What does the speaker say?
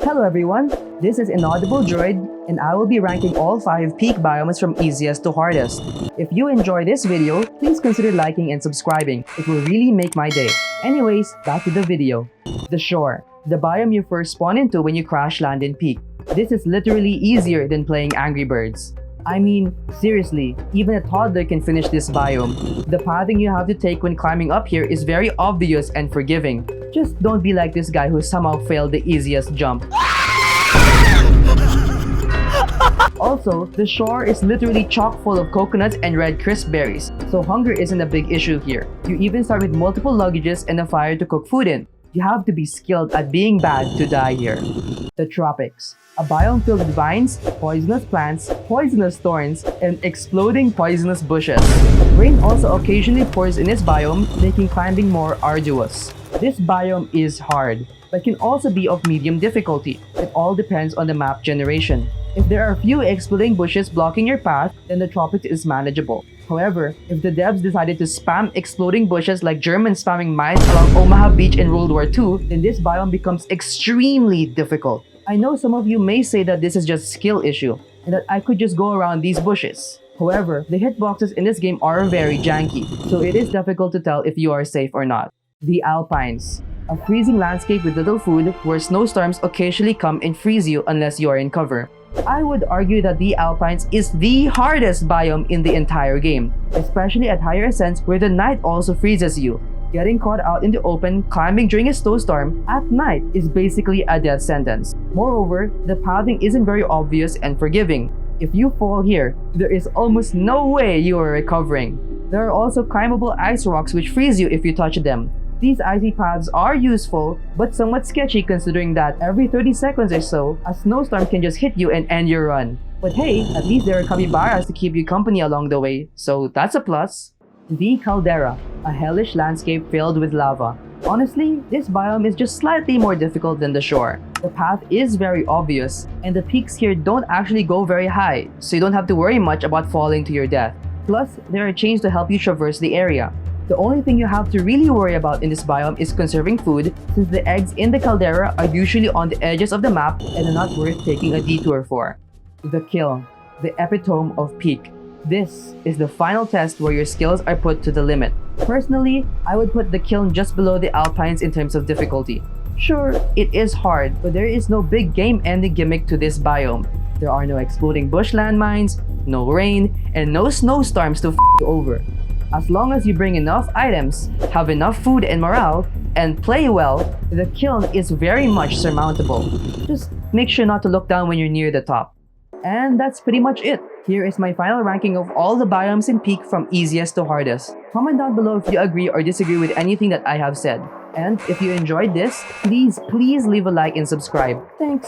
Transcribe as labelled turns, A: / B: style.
A: Hello everyone, this is Inaudible Druid, and I will be ranking all 5 peak biomes from easiest to hardest. If you enjoy this video, please consider liking and subscribing. It will really make my day. Anyways, back to the video. The shore, the biome you first spawn into when you crash land in peak. This is literally easier than playing Angry Birds. I mean, seriously, even a toddler can finish this biome. The pathing you have to take when climbing up here is very obvious and forgiving. Just don't be like this guy who somehow failed the easiest jump. Also, the shore is literally chock full of coconuts and red crisp berries, so hunger isn't a big issue here. You even start with multiple luggages and a fire to cook food in. You have to be skilled at being bad to die here. The Tropics, a biome filled with vines, poisonous plants, poisonous thorns, and exploding poisonous bushes. Rain also occasionally pours in this biome, making climbing more arduous. This biome is hard, but can also be of medium difficulty. It all depends on the map generation. If there are few exploding bushes blocking your path, then the Tropics is manageable. However, if the devs decided to spam exploding bushes like Germans spamming mines along Omaha Beach in World War II, then this biome becomes extremely difficult. I know some of you may say that this is just a skill issue, and that I could just go around these bushes. However, the hitboxes in this game are very janky, so it is difficult to tell if you are safe or not. The Alpines, a freezing landscape with little food where snowstorms occasionally come and freeze you unless you are in cover. I would argue that the Alpines is the hardest biome in the entire game, especially at higher ascents where the night also freezes you. Getting caught out in the open, climbing during a snowstorm at night is basically a death sentence. Moreover, the pathing isn't very obvious and forgiving. If you fall here, there is almost no way you are recovering. There are also climbable ice rocks which freeze you if you touch them. These icy paths are useful, but somewhat sketchy considering that every 30 seconds or so, a snowstorm can just hit you and end your run. But hey, at least there are capybaras to keep you company along the way, so that's a plus. The Caldera, a hellish landscape filled with lava. Honestly, this biome is just slightly more difficult than the shore. The path is very obvious, and the peaks here don't actually go very high, so you don't have to worry much about falling to your death. Plus, there are chains to help you traverse the area. The only thing you have to really worry about in this biome is conserving food, since the eggs in the caldera are usually on the edges of the map and are not worth taking a detour for. The Kiln, the epitome of peak. This is the final test where your skills are put to the limit. Personally, I would put the Kiln just below the Alpines in terms of difficulty. Sure, it is hard, but there is no big game-ending gimmick to this biome. There are no exploding bush landmines, no rain, and no snowstorms to f*** you over. As long as you bring enough items, have enough food and morale, and play well, the Kiln is very much surmountable. Just make sure not to look down when you're near the top. And that's pretty much it. Here is my final ranking of all the biomes in Peak from easiest to hardest. Comment down below if you agree or disagree with anything that I have said. And if you enjoyed this, please leave a like and subscribe. Thanks!